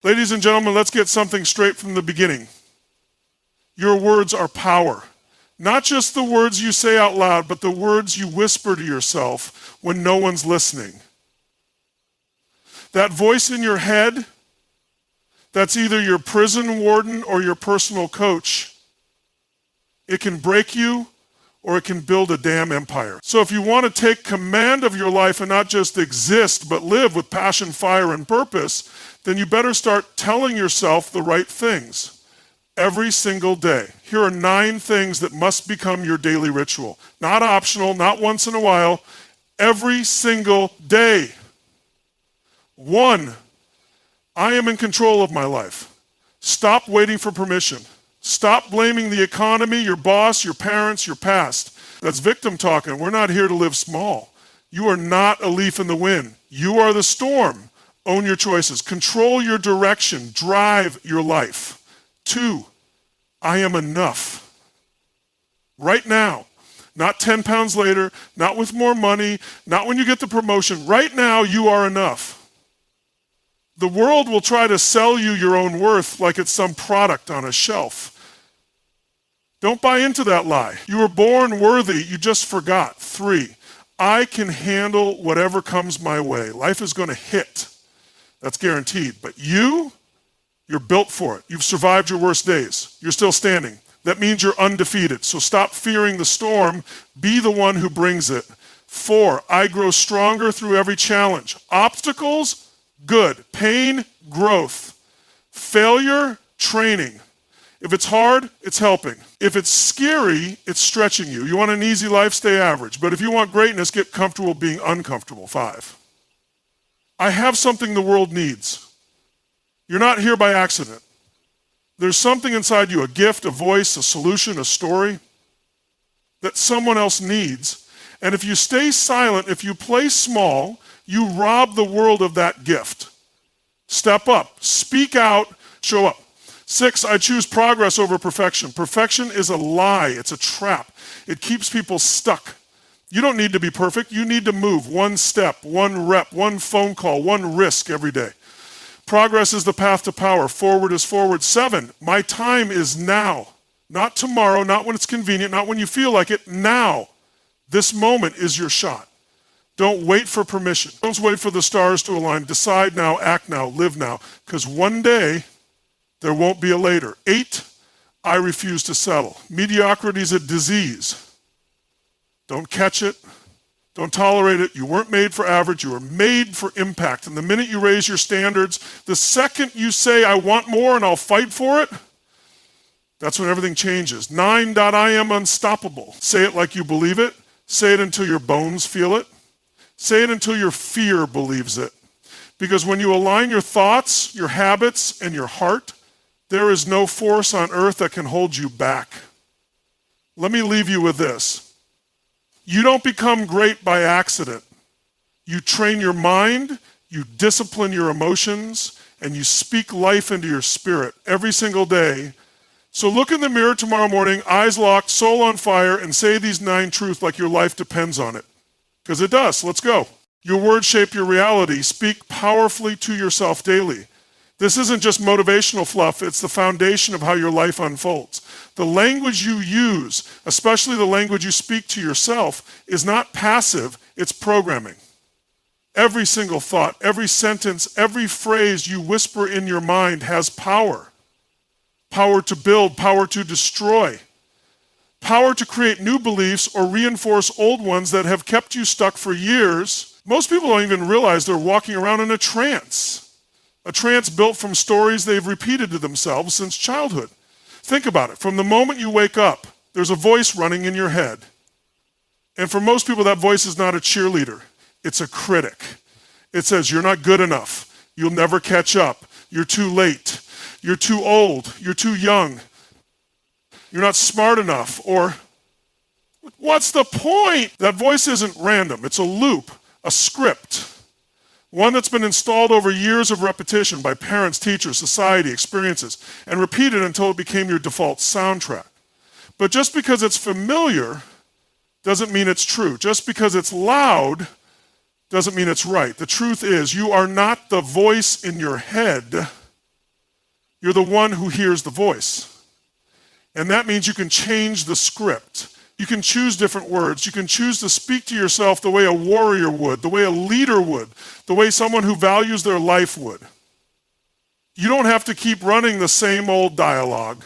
Ladies and gentlemen, let's get something straight from the beginning. Your words are power. Not just the words you say out loud, but the words you whisper to yourself when no one's listening. That voice in your head, that's either your prison warden or your personal coach. It can break you or it can build a damn empire. So if you want to take command of your life and not just exist, but live with passion, fire, and purpose, then you better start telling yourself the right things every single day. Here are 9 things that must become your daily ritual. Not optional, not once in a while, every single day. 1, I am in control of my life. Stop waiting for permission. Stop blaming the economy, your boss, your parents, your past. That's victim talking. We're not here to live small. You are not a leaf in the wind. You are the storm. Own your choices. Control your direction. Drive your life. 2, I am enough. Right now. Not 10 pounds later, not with more money, not when you get the promotion. Right now, you are enough. The world will try to sell you your own worth like it's some product on a shelf. Don't buy into that lie. You were born worthy, you just forgot. 3, I can handle whatever comes my way. Life is going to hit. That's guaranteed. But you're built for it. You've survived your worst days. You're still standing. That means you're undefeated. So stop fearing the storm. Be the one who brings it. 4, I grow stronger through every challenge. Obstacles, good. Pain, growth. Failure, training. If it's hard, it's helping. If it's scary, it's stretching you. You want an easy life, stay average. But if you want greatness, get comfortable being uncomfortable. 5, I have something the world needs. You're not here by accident. There's something inside you, a gift, a voice, a solution, a story that someone else needs. And if you stay silent, if you play small, you rob the world of that gift. Step up, speak out, show up. 6, I choose progress over perfection. Perfection is a lie, it's a trap. It keeps people stuck. You don't need to be perfect, you need to move 1 step, 1 rep, 1 phone call, 1 risk every day. Progress is the path to power, forward is forward. 7, my time is now. Not tomorrow, not when it's convenient, not when you feel like it, now. This moment is your shot. Don't wait for permission. Don't wait for the stars to align. Decide now, act now, live now. Because one day, there won't be a later. 8, I refuse to settle. Mediocrity is a disease. Don't catch it. Don't tolerate it. You weren't made for average. You were made for impact. And the minute you raise your standards, the second you say, I want more and I'll fight for it, that's when everything changes. 9, I am unstoppable. Say it like you believe it. Say it until your bones feel it. Say it until your fear believes it. Because when you align your thoughts, your habits, and your heart, there is no force on earth that can hold you back. Let me leave you with this. You don't become great by accident. You train your mind, you discipline your emotions, and you speak life into your spirit every single day. So look in the mirror tomorrow morning, eyes locked, soul on fire, and say these 9 truths like your life depends on it. Because it does. Let's go. Your words shape your reality. Speak powerfully to yourself daily. This isn't just motivational fluff, it's the foundation of how your life unfolds. The language you use, especially the language you speak to yourself, is not passive, it's programming. Every single thought, every sentence, every phrase you whisper in your mind has power. Power to build, power to destroy. Power to create new beliefs or reinforce old ones that have kept you stuck for years. Most people don't even realize they're walking around in a trance. A trance built from stories they've repeated to themselves since childhood. Think about it. From the moment you wake up, there's a voice running in your head. And for most people, that voice is not a cheerleader. It's a critic. It says, you're not good enough. You'll never catch up. You're too late. You're too old. You're too young. You're not smart enough. Or, what's the point? That voice isn't random. It's a loop, a script. One that's been installed over years of repetition by parents, teachers, society, experiences, and repeated until it became your default soundtrack. But just because it's familiar doesn't mean it's true. Just because it's loud doesn't mean it's right. The truth is, you are not the voice in your head. You're the one who hears the voice. And that means you can change the script. You can choose different words. You can choose to speak to yourself the way a warrior would, the way a leader would, the way someone who values their life would. You don't have to keep running the same old dialogue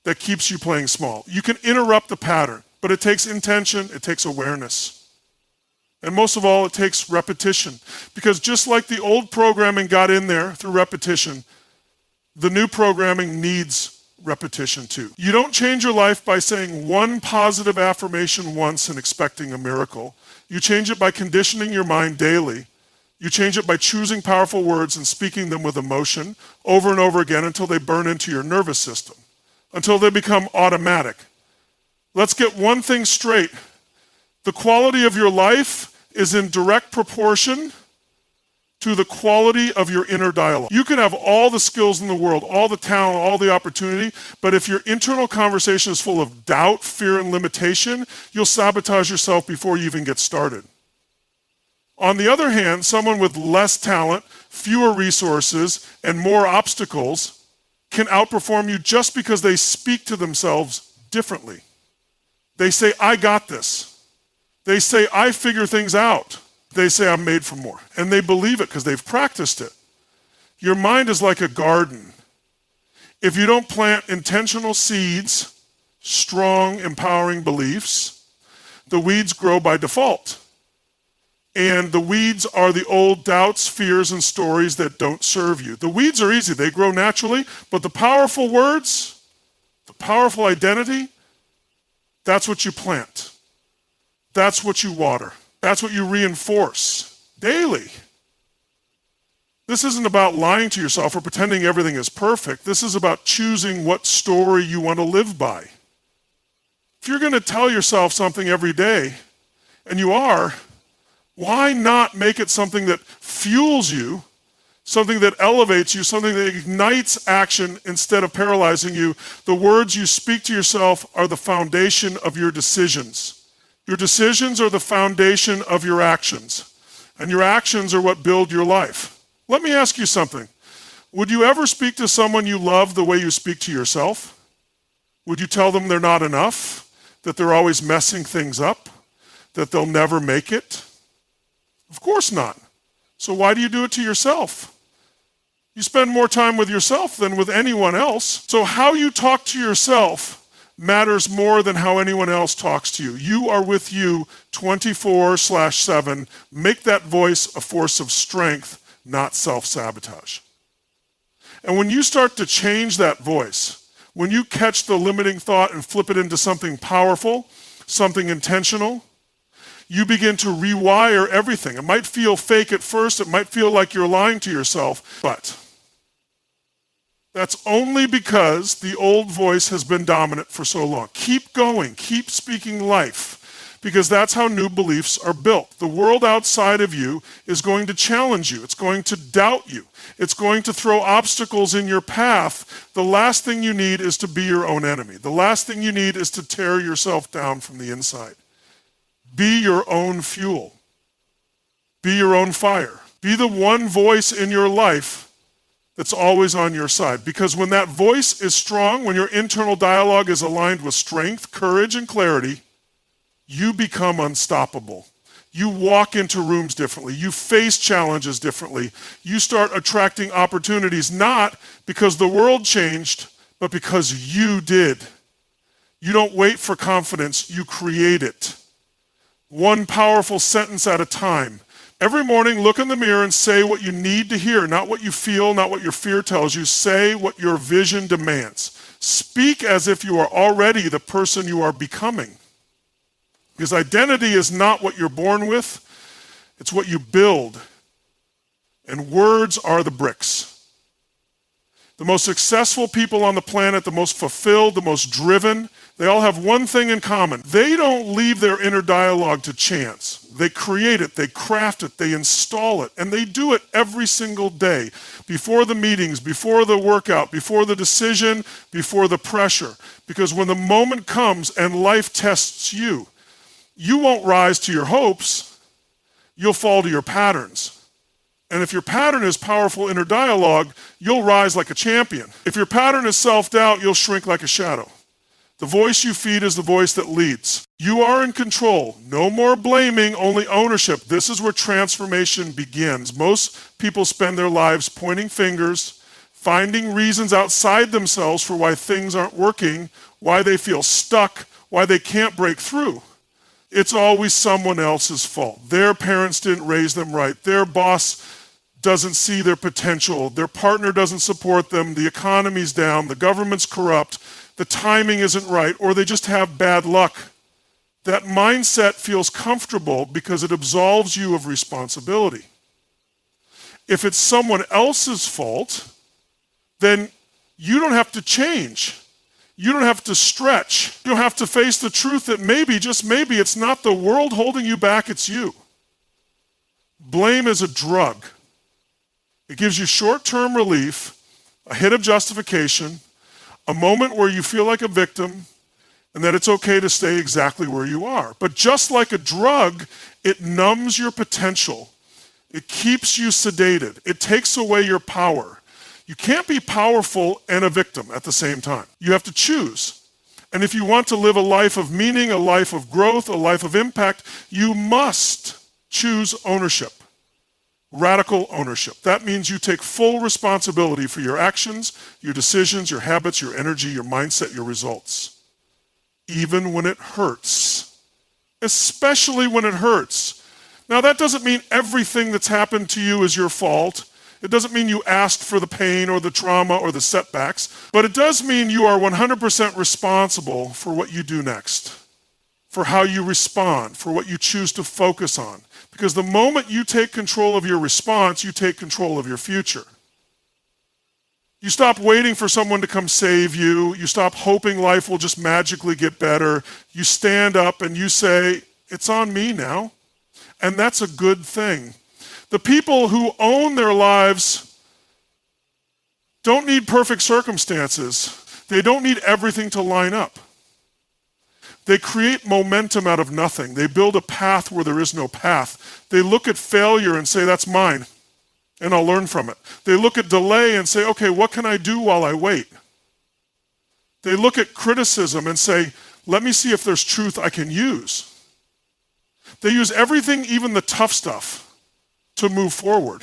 that keeps you playing small. You can interrupt the pattern, but it takes intention, it takes awareness. And most of all, it takes repetition. Because just like the old programming got in there through repetition, the new programming needs repetition too. You don't change your life by saying one positive affirmation once and expecting a miracle. You change it by conditioning your mind daily. You change it by choosing powerful words and speaking them with emotion over and over again until they burn into your nervous system, until they become automatic. Let's get one thing straight. The quality of your life is in direct proportion to the quality of your inner dialogue. You can have all the skills in the world, all the talent, all the opportunity, but if your internal conversation is full of doubt, fear, and limitation, you'll sabotage yourself before you even get started. On the other hand, someone with less talent, fewer resources, and more obstacles can outperform you just because they speak to themselves differently. They say, I got this. They say, I figure things out. They say, I'm made for more. And they believe it because they've practiced it. Your mind is like a garden. If you don't plant intentional seeds, strong, empowering beliefs, the weeds grow by default. And the weeds are the old doubts, fears, and stories that don't serve you. The weeds are easy. They grow naturally. But the powerful words, the powerful identity, that's what you plant. That's what you water. That's what you reinforce daily. This isn't about lying to yourself or pretending everything is perfect. This is about choosing what story you want to live by. If you're going to tell yourself something every day, and you are, why not make it something that fuels you, something that elevates you, something that ignites action instead of paralyzing you? The words you speak to yourself are the foundation of your decisions. Your decisions are the foundation of your actions, and your actions are what build your life. Let me ask you something. Would you ever speak to someone you love the way you speak to yourself? Would you tell them they're not enough, that they're always messing things up, that they'll never make it? Of course not. So why do you do it to yourself? You spend more time with yourself than with anyone else. So how you talk to yourself matters more than how anyone else talks to you. You are with you 24/7. Make that voice a force of strength, not self-sabotage. And when you start to change that voice, when you catch the limiting thought and flip it into something powerful, something intentional, you begin to rewire everything. It might feel fake at first. It might feel like you're lying to yourself, but that's only because the old voice has been dominant for so long. Keep going. Keep speaking life, because that's how new beliefs are built. The world outside of you is going to challenge you. It's going to doubt you. It's going to throw obstacles in your path. The last thing you need is to be your own enemy. The last thing you need is to tear yourself down from the inside. Be your own fuel. Be your own fire. Be the one voice in your life that's always on your side. Because when that voice is strong, when your internal dialogue is aligned with strength, courage, and clarity, you become unstoppable. You walk into rooms differently. You face challenges differently. You start attracting opportunities, not because the world changed, but because you did. You don't wait for confidence, you create it. One powerful sentence at a time. Every morning, look in the mirror and say what you need to hear, not what you feel, not what your fear tells you. Say what your vision demands. Speak as if you are already the person you are becoming. Because identity is not what you're born with, it's what you build. And words are the bricks. The most successful people on the planet, the most fulfilled, the most driven, they all have one thing in common. They don't leave their inner dialogue to chance. They create it, they craft it, they install it, and they do it every single day. Before the meetings, before the workout, before the decision, before the pressure. Because when the moment comes and life tests you, you won't rise to your hopes, you'll fall to your patterns. And if your pattern is powerful inner dialogue, you'll rise like a champion. If your pattern is self-doubt, you'll shrink like a shadow. The voice you feed is the voice that leads. You are in control. No more blaming, only ownership. This is where transformation begins. Most people spend their lives pointing fingers, finding reasons outside themselves for why things aren't working, why they feel stuck, why they can't break through. It's always someone else's fault. Their parents didn't raise them right. Their boss doesn't see their potential. Their partner doesn't support them. The economy's down. The government's corrupt. The timing isn't right. Or they just have bad luck. That mindset feels comfortable because it absolves you of responsibility. If it's someone else's fault, then you don't have to change. You don't have to stretch. You don't have to face the truth that maybe, just maybe, it's not the world holding you back, it's you. Blame is a drug. It gives you short-term relief, a hit of justification, a moment where you feel like a victim, and that it's okay to stay exactly where you are. But just like a drug, it numbs your potential. It keeps you sedated. It takes away your power. You can't be powerful and a victim at the same time. You have to choose. And if you want to live a life of meaning, a life of growth, a life of impact, you must choose ownership. Radical ownership. That means you take full responsibility for your actions, your decisions, your habits, your energy, your mindset, your results. Even when it hurts. Especially when it hurts. Now that doesn't mean everything that's happened to you is your fault. It doesn't mean you asked for the pain or the trauma or the setbacks, but it does mean you are 100% responsible for what you do next, for how you respond, for what you choose to focus on. Because the moment you take control of your response, you take control of your future. You stop waiting for someone to come save you. You stop hoping life will just magically get better. You stand up and you say, it's on me now. And that's a good thing. The people who own their lives don't need perfect circumstances. They don't need everything to line up. They create momentum out of nothing. They build a path where there is no path. They look at failure and say, that's mine, and I'll learn from it. They look at delay and say, okay, what can I do while I wait? They look at criticism and say, let me see if there's truth I can use. They use everything, even the tough stuff, to move forward.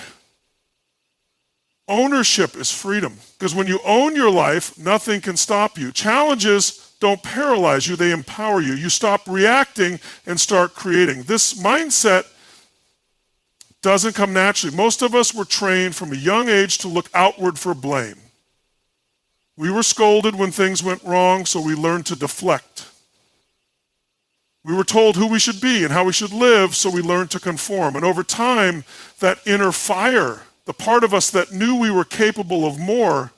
Ownership is freedom, because when you own your life, nothing can stop you. Challenges don't paralyze you, they empower you. You stop reacting and start creating. This mindset doesn't come naturally. Most of us were trained from a young age to look outward for blame. We were scolded when things went wrong, so we learned to deflect. We were told who we should be and how we should live, so we learned to conform. And over time, that inner fire, the part of us that knew we were capable of more,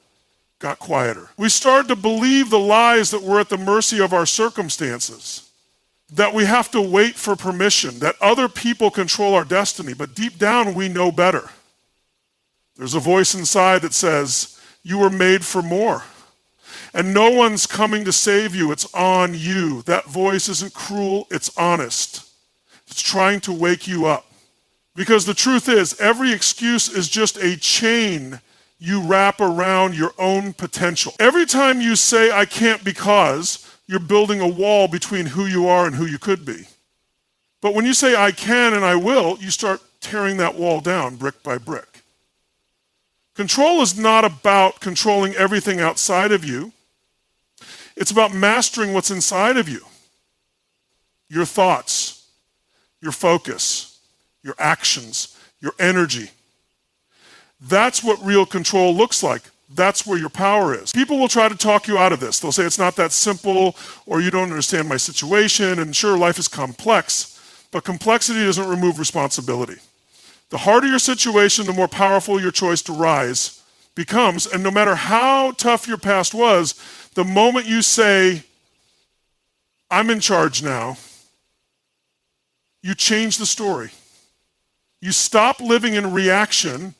got quieter. We started to believe the lies that we're at the mercy of our circumstances, that we have to wait for permission, that other people control our destiny, but deep down we know better. There's a voice inside that says, you were made for more. And no one's coming to save you, it's on you. That voice isn't cruel, it's honest. It's trying to wake you up. Because the truth is, every excuse is just a chain you wrap around your own potential. Every time you say, I can't because, you're building a wall between who you are and who you could be. But when you say, I can and I will, you start tearing that wall down brick by brick. Control is not about controlling everything outside of you. It's about mastering what's inside of you. Your thoughts, your focus, your actions, your energy. That's what real control looks like. That's where your power is. People will try to talk you out of this. They'll say it's not that simple, or you don't understand my situation, and sure, life is complex, but complexity doesn't remove responsibility. The harder your situation, the more powerful your choice to rise becomes, and no matter how tough your past was, the moment you say, I'm in charge now, you change the story. You stop living in reaction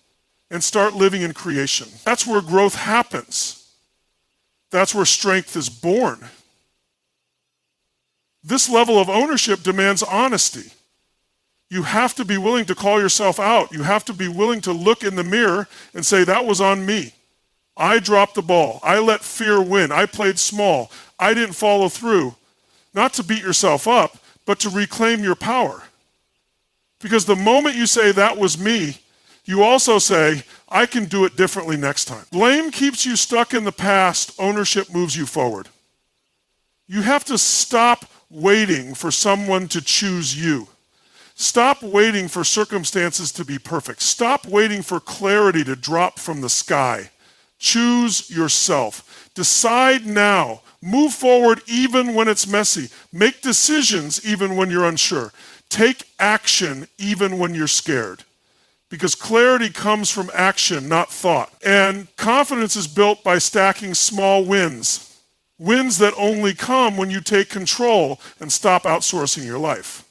and start living in creation. That's where growth happens. That's where strength is born. This level of ownership demands honesty. You have to be willing to call yourself out. You have to be willing to look in the mirror and say, that was on me. I dropped the ball. I let fear win. I played small. I didn't follow through. Not to beat yourself up, but to reclaim your power. Because the moment you say, that was me, you also say, I can do it differently next time. Blame keeps you stuck in the past. Ownership moves you forward. You have to stop waiting for someone to choose you. Stop waiting for circumstances to be perfect. Stop waiting for clarity to drop from the sky. Choose yourself. Decide now. Move forward even when it's messy. Make decisions even when you're unsure. Take action even when you're scared. Because clarity comes from action, not thought. And confidence is built by stacking small wins. Wins that only come when you take control and stop outsourcing your life.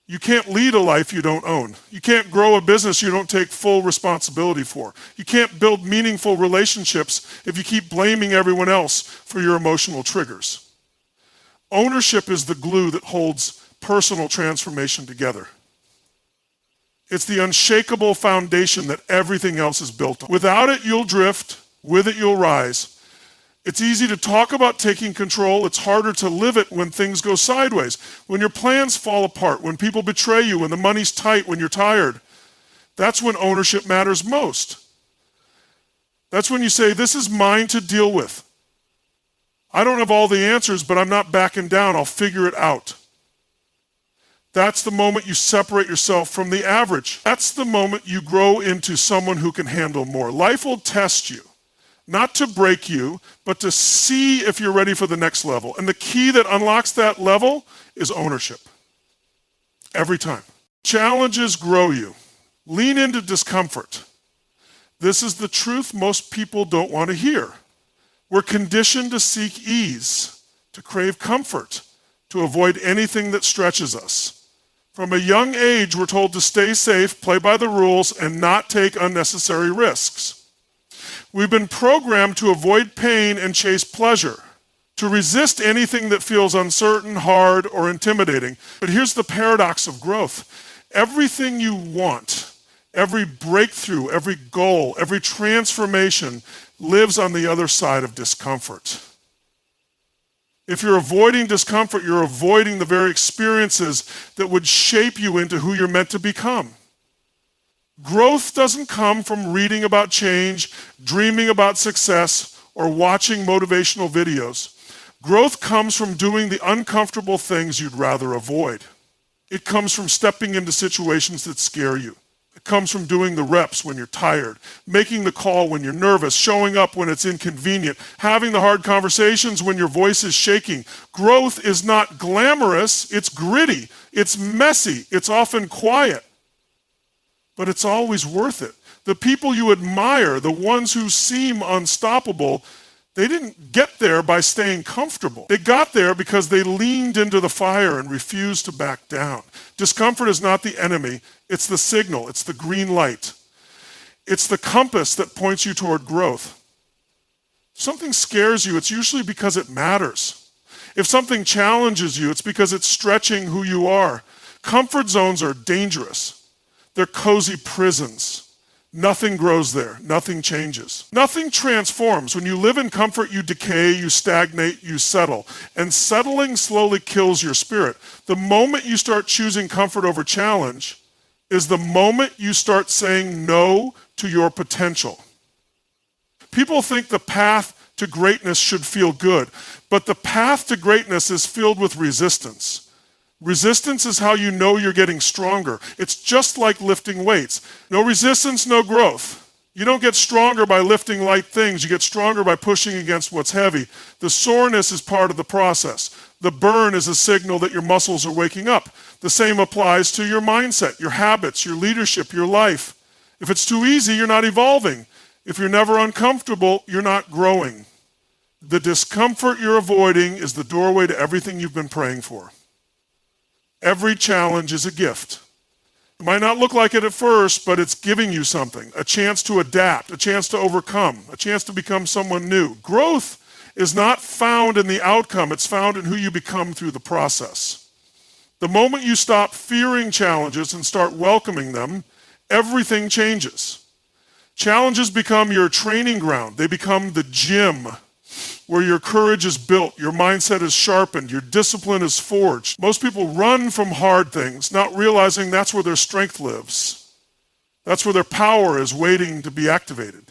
You can't lead a life you don't own. You can't grow a business you don't take full responsibility for. You can't build meaningful relationships if you keep blaming everyone else for your emotional triggers. Ownership is the glue that holds personal transformation together. It's the unshakable foundation that everything else is built on. Without it, you'll drift. With it, you'll rise. It's easy to talk about taking control. It's harder to live it when things go sideways, when your plans fall apart, when people betray you, when the money's tight, when you're tired. That's when ownership matters most. That's when you say, this is mine to deal with. I don't have all the answers, but I'm not backing down. I'll figure it out. That's the moment you separate yourself from the average. That's the moment you grow into someone who can handle more. Life will test you. Not to break you, but to see if you're ready for the next level. And the key that unlocks that level is ownership. Every time. Challenges grow you. Lean into discomfort. This is the truth most people don't want to hear. We're conditioned to seek ease, to crave comfort, to avoid anything that stretches us. From a young age, we're told to stay safe, play by the rules, and not take unnecessary risks. We've been programmed to avoid pain and chase pleasure, to resist anything that feels uncertain, hard, or intimidating. But here's the paradox of growth. Everything you want, every breakthrough, every goal, every transformation lives on the other side of discomfort. If you're avoiding discomfort, you're avoiding the very experiences that would shape you into who you're meant to become. Growth doesn't come from reading about change, dreaming about success, or watching motivational videos. Growth comes from doing the uncomfortable things you'd rather avoid. It comes from stepping into situations that scare you. It comes from doing the reps when you're tired, making the call when you're nervous, showing up when it's inconvenient, having the hard conversations when your voice is shaking. Growth is not glamorous, it's gritty, it's messy, it's often quiet. But it's always worth it. The people you admire, the ones who seem unstoppable, they didn't get there by staying comfortable. They got there because they leaned into the fire and refused to back down. Discomfort is not the enemy. It's the signal. It's the green light. It's the compass that points you toward growth. If something scares you, it's usually because it matters. If something challenges you, it's because it's stretching who you are. Comfort zones are dangerous. They're cozy prisons. Nothing grows there. Nothing changes. Nothing transforms. When you live in comfort, you decay, you stagnate, you settle. And settling slowly kills your spirit. The moment you start choosing comfort over challenge is the moment you start saying no to your potential. People think the path to greatness should feel good, but the path to greatness is filled with resistance. Resistance is how you know you're getting stronger. It's just like lifting weights. No resistance, no growth. You don't get stronger by lifting light things. You get stronger by pushing against what's heavy. The soreness is part of the process. The burn is a signal that your muscles are waking up. The same applies to your mindset, your habits, your leadership, your life. If it's too easy, you're not evolving. If you're never uncomfortable, you're not growing. The discomfort you're avoiding is the doorway to everything you've been praying for. Every challenge is a gift. It might not look like it at first, but it's giving you something, a chance to adapt, a chance to overcome, a chance to become someone new. Growth is not found in the outcome, it's found in who you become through the process. The moment you stop fearing challenges and start welcoming them, everything changes. Challenges become your training ground. They become the gym where your courage is built, your mindset is sharpened, your discipline is forged. Most people run from hard things, not realizing that's where their strength lives. That's where their power is waiting to be activated.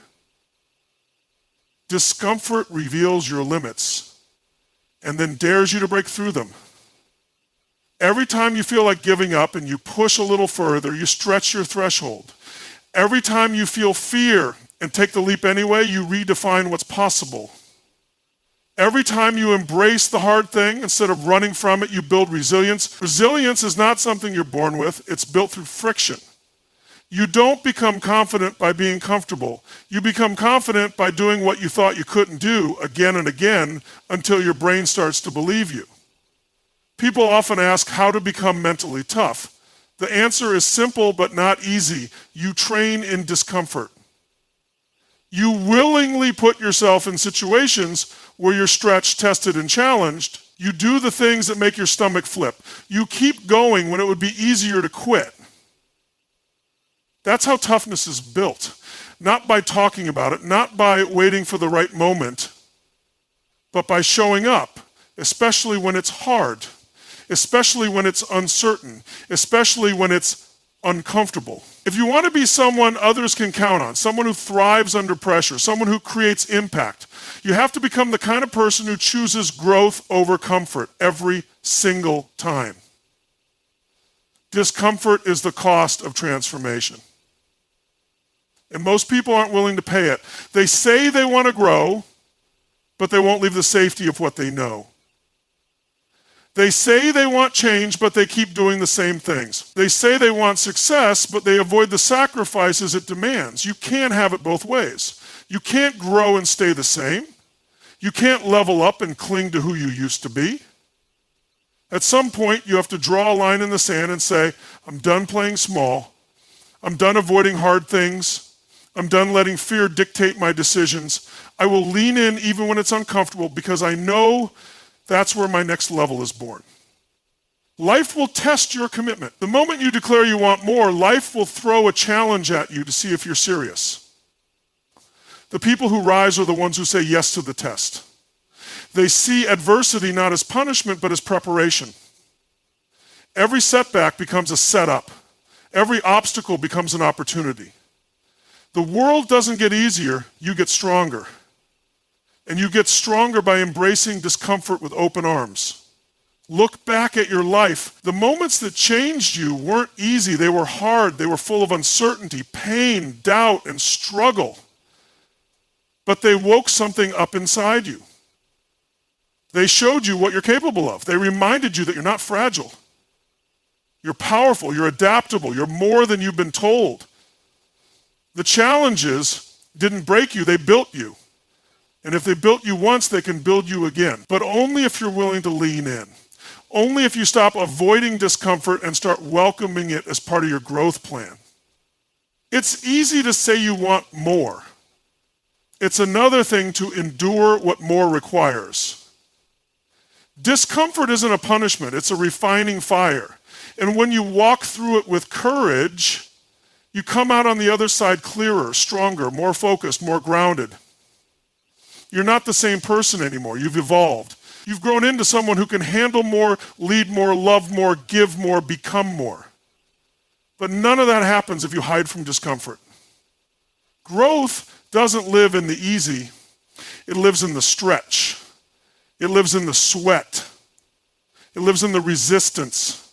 Discomfort reveals your limits and then dares you to break through them. Every time you feel like giving up and you push a little further, you stretch your threshold. Every time you feel fear and take the leap anyway, you redefine what's possible. Every time you embrace the hard thing, instead of running from it, you build resilience. Resilience is not something you're born with. It's built through friction. You don't become confident by being comfortable. You become confident by doing what you thought you couldn't do again and again until your brain starts to believe you. People often ask how to become mentally tough. The answer is simple but not easy. You train in discomfort. You willingly put yourself in situations where you're stretched, tested, and challenged. You do the things that make your stomach flip. You keep going when it would be easier to quit. That's how toughness is built. Not by talking about it, not by waiting for the right moment, but by showing up, especially when it's hard. Especially when it's uncertain, especially when it's uncomfortable. If you want to be someone others can count on, someone who thrives under pressure, someone who creates impact, you have to become the kind of person who chooses growth over comfort every single time. Discomfort is the cost of transformation. And most people aren't willing to pay it. They say they want to grow, but they won't leave the safety of what they know. They say they want change, but they keep doing the same things. They say they want success, but they avoid the sacrifices it demands. You can't have it both ways. You can't grow and stay the same. You can't level up and cling to who you used to be. At some point, you have to draw a line in the sand and say, I'm done playing small. I'm done avoiding hard things. I'm done letting fear dictate my decisions. I will lean in even when it's uncomfortable because I know that's where my next level is born. Life will test your commitment. The moment you declare you want more, life will throw a challenge at you to see if you're serious. The people who rise are the ones who say yes to the test. They see adversity not as punishment, but as preparation. Every setback becomes a setup. Every obstacle becomes an opportunity. The world doesn't get easier, you get stronger. And you get stronger by embracing discomfort with open arms. Look back at your life. The moments that changed you weren't easy. They were hard. They were full of uncertainty, pain, doubt, and struggle. But they woke something up inside you. They showed you what you're capable of. They reminded you that you're not fragile. You're powerful. You're adaptable. You're more than you've been told. The challenges didn't break you. They built you. And if they built you once, they can build you again. But only if you're willing to lean in. Only if you stop avoiding discomfort and start welcoming it as part of your growth plan. It's easy to say you want more. It's another thing to endure what more requires. Discomfort isn't a punishment, it's a refining fire. And when you walk through it with courage, you come out on the other side clearer, stronger, more focused, more grounded. You're not the same person anymore. You've evolved. You've grown into someone who can handle more, lead more, love more, give more, become more. But none of that happens if you hide from discomfort. Growth doesn't live in the easy. It lives in the stretch. It lives in the sweat. It lives in the resistance.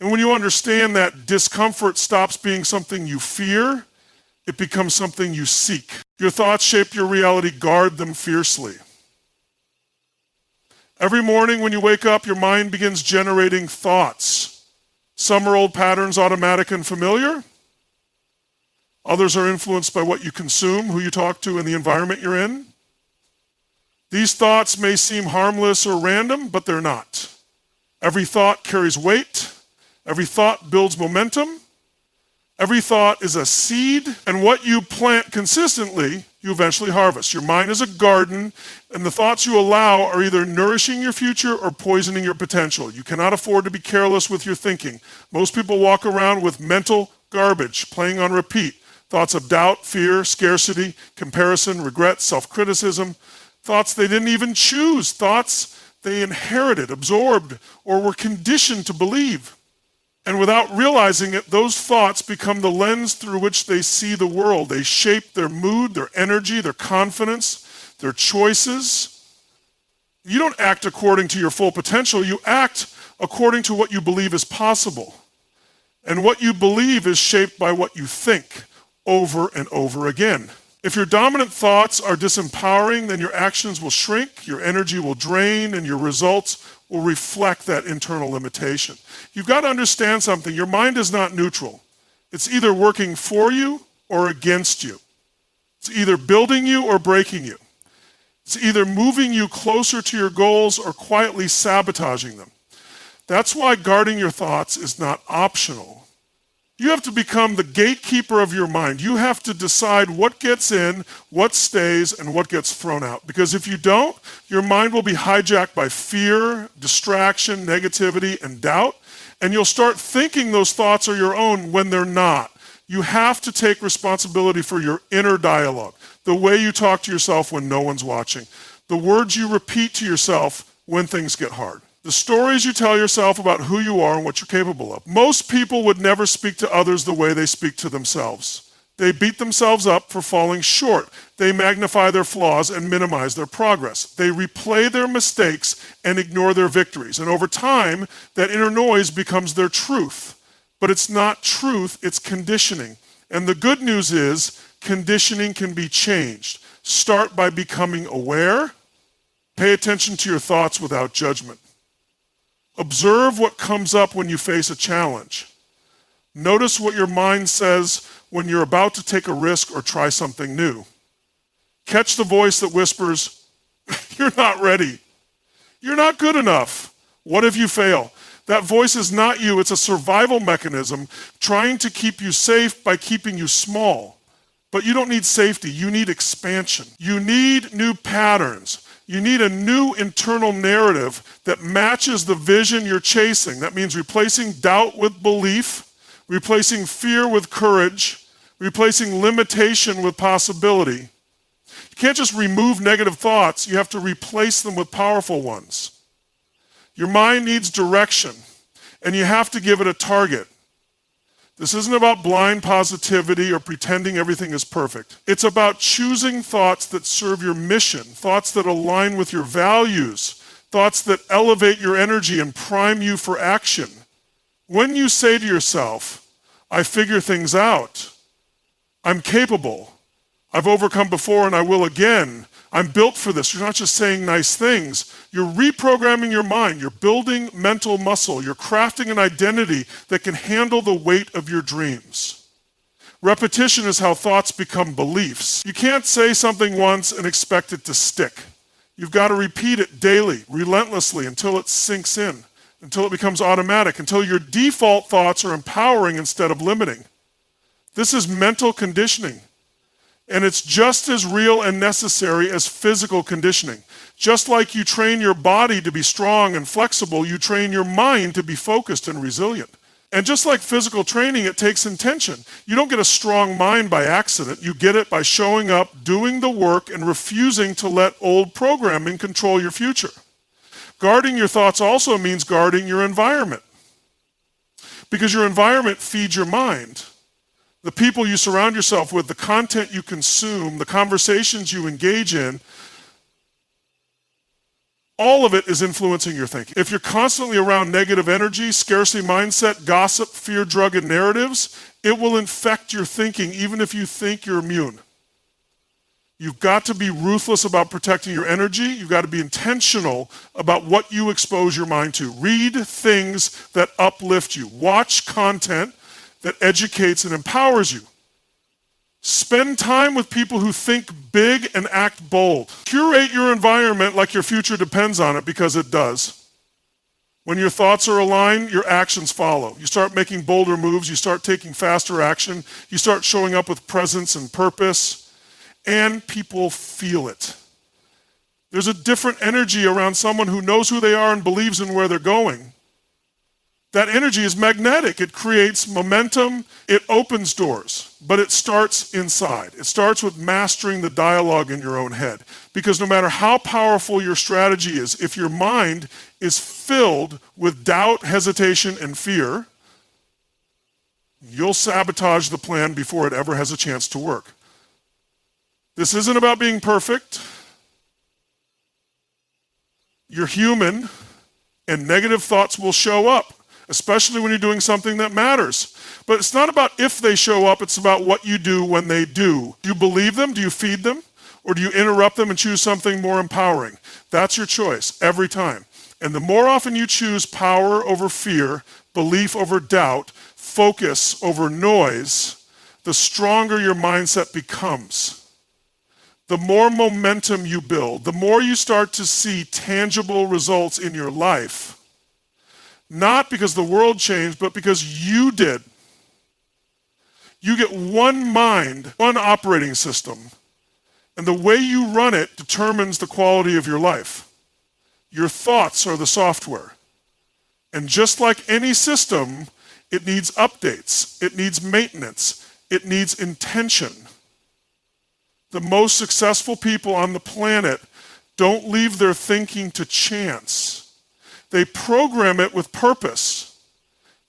And when you understand that discomfort stops being something you fear, it becomes something you seek. Your thoughts shape your reality. Guard them fiercely. Every morning when you wake up, your mind begins generating thoughts. Some are old patterns, automatic and familiar. Others are influenced by what you consume, who you talk to, and the environment you're in. These thoughts may seem harmless or random, but they're not. Every thought carries weight. Every thought builds momentum. Every thought is a seed, and what you plant consistently, you eventually harvest. Your mind is a garden, and the thoughts you allow are either nourishing your future or poisoning your potential. You cannot afford to be careless with your thinking. Most people walk around with mental garbage, playing on repeat. Thoughts of doubt, fear, scarcity, comparison, regret, self-criticism. Thoughts they didn't even choose. Thoughts they inherited, absorbed, or were conditioned to believe. And without realizing it, those thoughts become the lens through which they see the world. They shape their mood, their energy, their confidence, their choices. You don't act according to your full potential. You act according to what you believe is possible. And what you believe is shaped by what you think over and over again. If your dominant thoughts are disempowering, then your actions will shrink, your energy will drain, and your results will reflect that internal limitation. You've got to understand something. Your mind is not neutral. It's either working for you or against you. It's either building you or breaking you. It's either moving you closer to your goals or quietly sabotaging them. That's why guarding your thoughts is not optional. You have to become the gatekeeper of your mind. You have to decide what gets in, what stays, and what gets thrown out. Because if you don't, your mind will be hijacked by fear, distraction, negativity, and doubt, and you'll start thinking those thoughts are your own when they're not. You have to take responsibility for your inner dialogue, the way you talk to yourself when no one's watching, the words you repeat to yourself when things get hard. The stories you tell yourself about who you are and what you're capable of. Most people would never speak to others the way they speak to themselves. They beat themselves up for falling short. They magnify their flaws and minimize their progress. They replay their mistakes and ignore their victories. And over time, that inner noise becomes their truth. But it's not truth, it's conditioning. And the good news is, conditioning can be changed. Start by becoming aware. Pay attention to your thoughts without judgment. Observe what comes up when you face a challenge. Notice what your mind says when you're about to take a risk or try something new. Catch the voice that whispers, "You're not ready. You're not good enough. What if you fail?" That voice is not you. It's a survival mechanism trying to keep you safe by keeping you small. But you don't need safety. You need expansion. You need new patterns. You need a new internal narrative that matches the vision you're chasing. That means replacing doubt with belief, replacing fear with courage, replacing limitation with possibility. You can't just remove negative thoughts. You have to replace them with powerful ones. Your mind needs direction, and you have to give it a target. This isn't about blind positivity or pretending everything is perfect. It's about choosing thoughts that serve your mission, thoughts that align with your values, thoughts that elevate your energy and prime you for action. When you say to yourself, "I figure things out, I'm capable, I've overcome before and I will again, I'm built for this," you're not just saying nice things. You're reprogramming your mind. You're building mental muscle. You're crafting an identity that can handle the weight of your dreams. Repetition is how thoughts become beliefs. You can't say something once and expect it to stick. You've got to repeat it daily, relentlessly, until it sinks in, until it becomes automatic, until your default thoughts are empowering instead of limiting. This is mental conditioning. And it's just as real and necessary as physical conditioning. Just like you train your body to be strong and flexible, you train your mind to be focused and resilient. And just like physical training, it takes intention. You don't get a strong mind by accident. You get it by showing up, doing the work, and refusing to let old programming control your future. Guarding your thoughts also means guarding your environment, because your environment feeds your mind. The people you surround yourself with, the content you consume, the conversations you engage in, all of it is influencing your thinking. If you're constantly around negative energy, scarcity mindset, gossip, fear, drug, and narratives, it will infect your thinking even if you think you're immune. You've got to be ruthless about protecting your energy. You've got to be intentional about what you expose your mind to. Read things that uplift you. Watch content that educates and empowers you. Spend time with people who think big and act bold. Curate your environment like your future depends on it, because it does. When your thoughts are aligned, your actions follow. You start making bolder moves, you start taking faster action, you start showing up with presence and purpose, and people feel it. There's a different energy around someone who knows who they are and believes in where they're going. That energy is magnetic. It creates momentum. It opens doors, but it starts inside. It starts with mastering the dialogue in your own head. Because no matter how powerful your strategy is, if your mind is filled with doubt, hesitation, and fear, you'll sabotage the plan before it ever has a chance to work. This isn't about being perfect. You're human, and negative thoughts will show up, especially when you're doing something that matters. But it's not about if they show up, it's about what you do when they do. Do you believe them? Do you feed them? Or do you interrupt them and choose something more empowering? That's your choice every time. And the more often you choose power over fear, belief over doubt, focus over noise, the stronger your mindset becomes. The more momentum you build, the more you start to see tangible results in your life. Not because the world changed, but because you did. You get one mind, one operating system, and the way you run it determines the quality of your life. Your thoughts are the software. And just like any system, it needs updates, it needs maintenance, it needs intention. The most successful people on the planet don't leave their thinking to chance. They program it with purpose.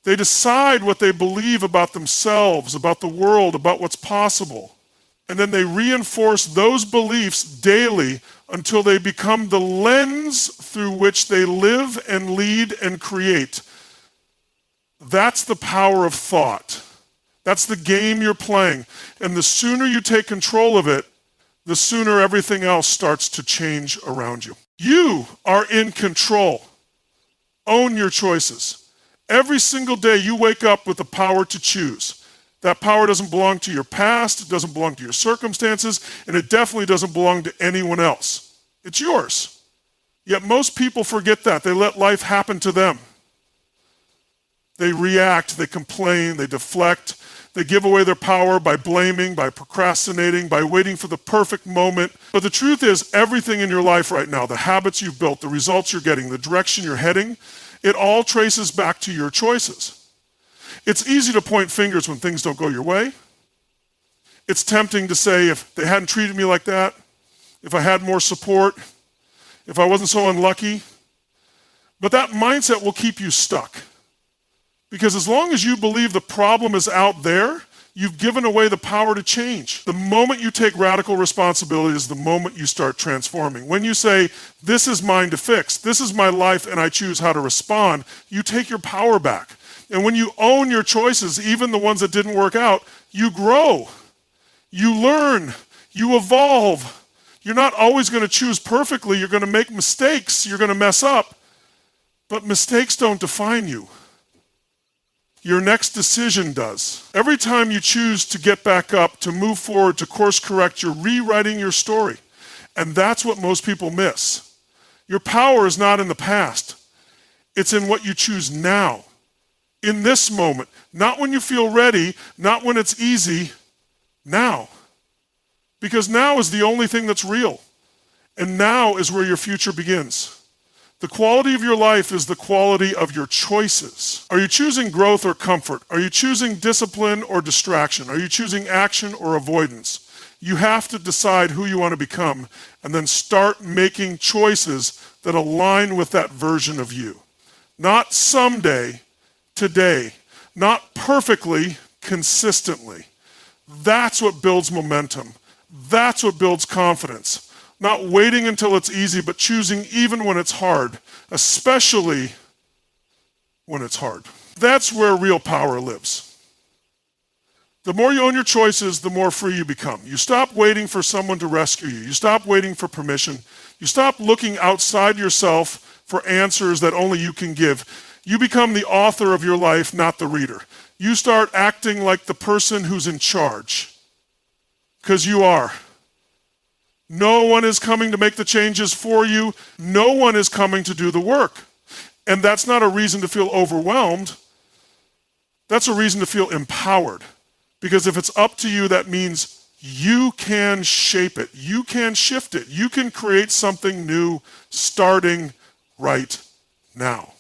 They decide what they believe about themselves, about the world, about what's possible. And then they reinforce those beliefs daily until they become the lens through which they live and lead and create. That's the power of thought. That's the game you're playing. And the sooner you take control of it, the sooner everything else starts to change around you. You are in control. Own your choices. Every single day you wake up with the power to choose. That power doesn't belong to your past, it doesn't belong to your circumstances, and it definitely doesn't belong to anyone else. It's yours. Yet most people forget that. They let life happen to them. They react, they complain, they deflect, they give away their power by blaming, by procrastinating, by waiting for the perfect moment. But the truth is, everything in your life right now, the habits you've built, the results you're getting, the direction you're heading, it all traces back to your choices. It's easy to point fingers when things don't go your way. It's tempting to say, if they hadn't treated me like that, if I had more support, if I wasn't so unlucky. But that mindset will keep you stuck. Because as long as you believe the problem is out there, you've given away the power to change. The moment you take radical responsibility is the moment you start transforming. When you say, this is mine to fix, this is my life and I choose how to respond, you take your power back. And when you own your choices, even the ones that didn't work out, you grow, you learn, you evolve. You're not always going to choose perfectly. You're going to make mistakes. You're going to mess up. But mistakes don't define you. Your next decision does. Every time you choose to get back up, to move forward, to course correct, you're rewriting your story. And that's what most people miss. Your power is not in the past. It's in what you choose now. In this moment. Not when you feel ready, not when it's easy. Now. Because now is the only thing that's real. And now is where your future begins. The quality of your life is the quality of your choices. Are you choosing growth or comfort? Are you choosing discipline or distraction? Are you choosing action or avoidance? You have to decide who you want to become and then start making choices that align with that version of you. Not someday, today. Not perfectly, consistently. That's what builds momentum. That's what builds confidence. Not waiting until it's easy, but choosing even when it's hard, especially when it's hard. That's where real power lives. The more you own your choices, the more free you become. You stop waiting for someone to rescue you. You stop waiting for permission. You stop looking outside yourself for answers that only you can give. You become the author of your life, not the reader. You start acting like the person who's in charge. Because you are. No one is coming to make the changes for you. No one is coming to do the work. And that's not a reason to feel overwhelmed. That's a reason to feel empowered. Because if it's up to you, that means you can shape it. You can shift it. You can create something new starting right now.